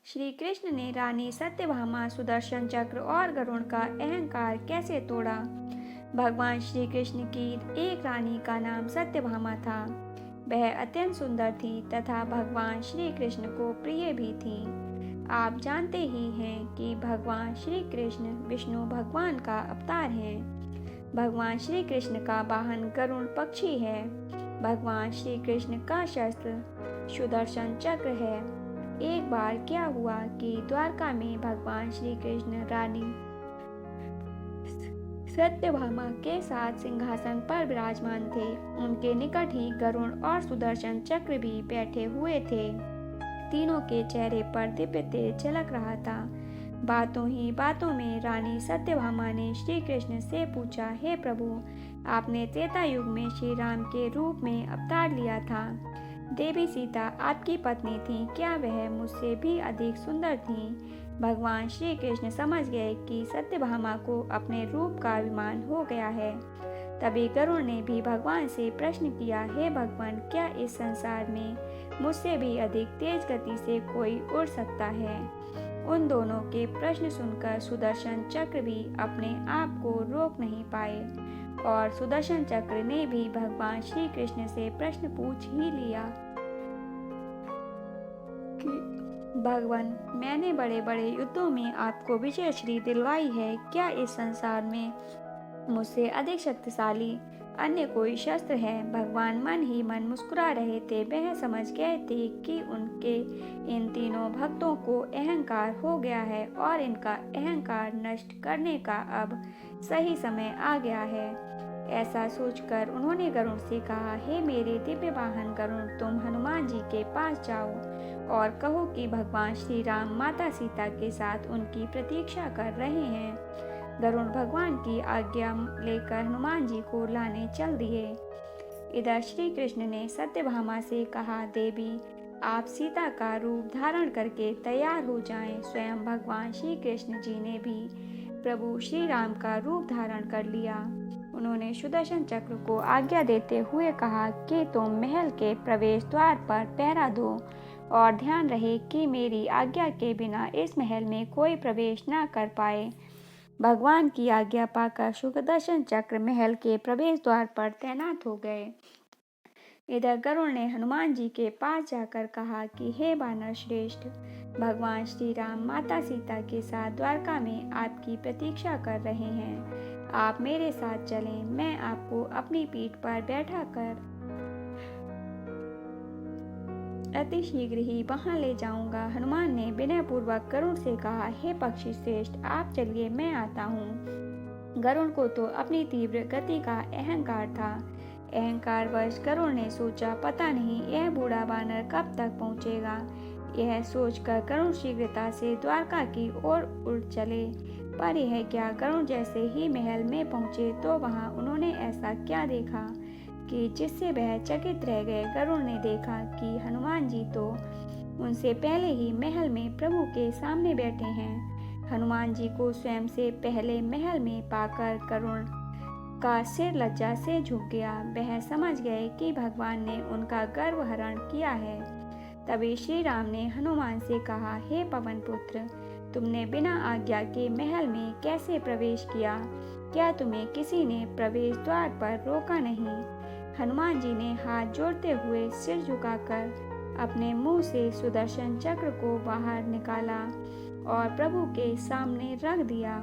श्री कृष्ण ने रानी सत्यभामा, सुदर्शन चक्र और गरुड़ का अहंकार कैसे तोड़ा। भगवान श्री कृष्ण की एक रानी का नाम सत्यभामा था। वह अत्यंत सुंदर थी तथा भगवान श्री कृष्ण को प्रिय भी थी। आप जानते ही हैं कि भगवान श्री कृष्ण विष्णु भगवान का अवतार हैं। भगवान श्री कृष्ण का वाहन गरुड़ पक्षी है। भगवान श्री कृष्ण का शस्त्र सुदर्शन चक्र है। एक बार क्या हुआ कि द्वारका में भगवान श्री कृष्ण रानी सत्यभामा के साथ सिंहासन पर विराजमान थे। उनके निकट ही गरुड़ और सुदर्शन चक्र भी बैठे हुए थे। तीनों के चेहरे पर दिव्य तेज झलक रहा था। बातों ही बातों में रानी सत्यभामा ने श्री कृष्ण से पूछा, हे प्रभु, आपने त्रेता युग में श्री राम के रूप में अवतार लिया था। देवी सीता आपकी पत्नी थी, क्या वह मुझसे भी अधिक सुंदर थी? भगवान श्री कृष्ण समझ गए कि सत्यभामा को अपने रूप का अभिमान हो गया है। तभी गरुड़ ने भी भगवान से प्रश्न किया, हे भगवान, क्या इस संसार में मुझसे भी अधिक तेज गति से कोई उड़ सकता है? उन दोनों के प्रश्न सुनकर सुदर्शन चक्र भी अपने आप को रोक नहीं पाए और सुदर्शन चक्र ने भी भगवान श्री कृष्ण से प्रश्न पूछ ही लिया कि भगवान, मैंने बड़े बड़े युद्धों में आपको विजय श्री दिलवाई है। क्या इस संसार में मुझसे अधिक शक्तिशाली अन्य कोई शस्त्र है? भगवान मन ही मन मुस्कुरा रहे थे। वह समझ गए थे कि उनके इन तीनों भक्तों को अहंकार हो गया है और इनका अहंकार नष्ट करने का अब सही समय आ गया है। ऐसा सोचकर उन्होंने गरुड़ से कहा, हे मेरे दिव्य वाहन गरुड़, तुम हनुमान जी के पास जाओ और कहो कि भगवान श्री राम माता सीता के साथ उनकी प्रतीक्षा कर रहे हैं। गरुड़ भगवान की आज्ञा लेकर हनुमान जी को लाने चल दिए। इधर श्री कृष्ण ने सत्यभामा से कहा, देवी, आप सीता का रूप धारण करके तैयार हो जाएं। स्वयं भगवान श्री कृष्ण जी ने भी प्रभु श्री राम का रूप धारण कर लिया। उन्होंने सुदर्शन चक्र को आज्ञा देते हुए कहा कि तुम महल के प्रवेश द्वार पर पहरा दो और ध्यान रहे कि मेरी आज्ञा के बिना इस महल में कोई प्रवेश न कर पाए। भगवान की आज्ञा पाकर सुदर्शन चक्र महल के प्रवेश द्वार पर तैनात हो गए। इधर गरुड़ ने हनुमान जी के पास जाकर कहा कि हे वानर श्रेष्ठ, भगवान श्री राम माता सीता के साथ द्वारका में आपकी प्रतीक्षा कर रहे हैं। आप मेरे साथ चलें, मैं आपको अपनी पीठ पर बैठा कर अति शीघ्र ही वहां ले जाऊंगा। हनुमान ने विनय पूर्वक गरुड़ से कहा, हे पक्षी श्रेष्ठ, आप चलिए, मैं आता हूँ। गरुड़ को तो अपनी तीव्र गति का अहंकार था। अहंकारवश गरुड़ ने सोचा, पता नहीं यह बूढ़ा वानर कब तक पहुँचेगा। यह सोचकर गरुड़ शीघ्रता से द्वारका की ओर उड़ चले। पर यह क्या, गरुड़ जैसे ही महल में पहुँचे तो वहाँ उन्होंने ऐसा क्या देखा कि जिससे वह चकित रह गए। गरुड़ ने देखा कि हनुमान जी तो उनसे पहले ही महल में प्रभु के सामने बैठे हैं। हनुमान जी को स्वयं से पहले महल में पाकर गरुड़ का सिर लज्जा से झुक गया। वह समझ गए कि भगवान ने उनका गर्व हरण किया है। तभी श्री राम ने हनुमान से कहा, हे पवन पुत्र, तुमने बिना आज्ञा के महल में कैसे प्रवेश किया? क्या तुम्हें किसी ने प्रवेश द्वार पर रोका नहीं? हनुमान जी ने हाथ जोड़ते हुए सिर झुकाकर अपने मुंह से सुदर्शन चक्र को बाहर निकाला और प्रभु के सामने रख दिया।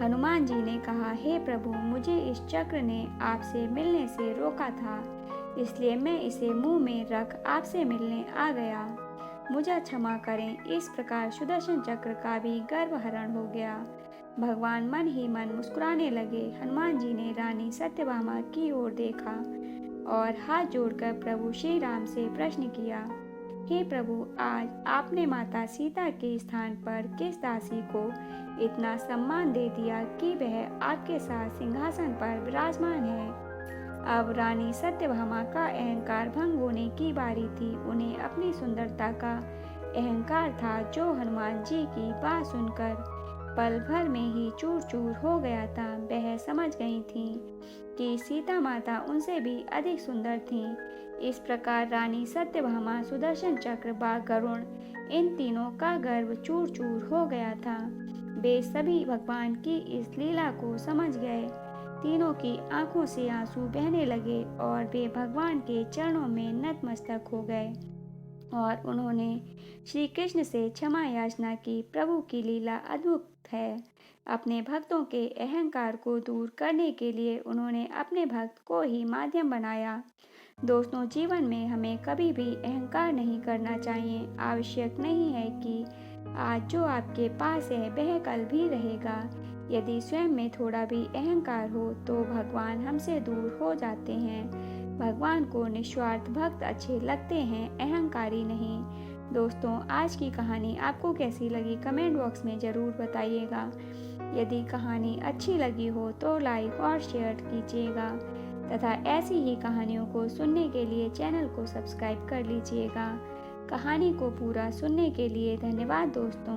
हनुमान जी ने कहा, हे प्रभु, मुझे इस चक्र ने आपसे मिलने से रोका था, इसलिए मैं इसे मुंह में रख आपसे मिलने आ गया। मुझे क्षमा करें। इस प्रकार सुदर्शन चक्र का भी गर्व हरण हो गया। भगवान मन ही मन मुस्कुराने लगे। हनुमान जी ने रानी सत्यभामा की ओर देखा और हाथ जोड़कर प्रभु श्री राम से प्रश्न किया, हे प्रभु, आज आपने माता सीता के स्थान पर किस दासी को इतना सम्मान दे दिया कि वह आपके साथ सिंहासन पर विराजमान है? अब रानी सत्यभामा का अहंकार भंग होने की बारी थी। उन्हें अपनी सुंदरता का अहंकार था, जो हनुमान जी की बात सुनकर पल भर में ही चूर चूर हो गया था। वह समझ गई थी कि सीता माता उनसे भी अधिक सुंदर थीं। इस प्रकार रानी सत्यभामा, सुदर्शन चक्र व गरुड़, इन तीनों का गर्व चूर चूर हो गया था। वे सभी भगवान की इस लीला को समझ गए। तीनों की आंखों से आंसू बहने लगे और वे भगवान के चरणों में नतमस्तक हो गए और उन्होंने श्री कृष्ण से क्षमा याचना की। प्रभु की लीला अद्भुत है। अपने भक्तों के अहंकार को दूर करने के लिए उन्होंने अपने भक्त को ही माध्यम बनाया। दोस्तों, जीवन में हमें कभी भी अहंकार नहीं करना चाहिए। आवश्यक नहीं है कि आज जो आपके पास है वह कल भी रहेगा। यदि स्वयं में थोड़ा भी अहंकार हो तो भगवान हमसे दूर हो जाते हैं। भगवान को निस्वार्थ भक्त अच्छे लगते हैं, अहंकारी नहीं। दोस्तों, आज की कहानी आपको कैसी लगी कमेंट बॉक्स में ज़रूर बताइएगा। यदि कहानी अच्छी लगी हो तो लाइक और शेयर कीजिएगा तथा ऐसी ही कहानियों को सुनने के लिए चैनल को सब्सक्राइब कर लीजिएगा। कहानी को पूरा सुनने के लिए धन्यवाद दोस्तों।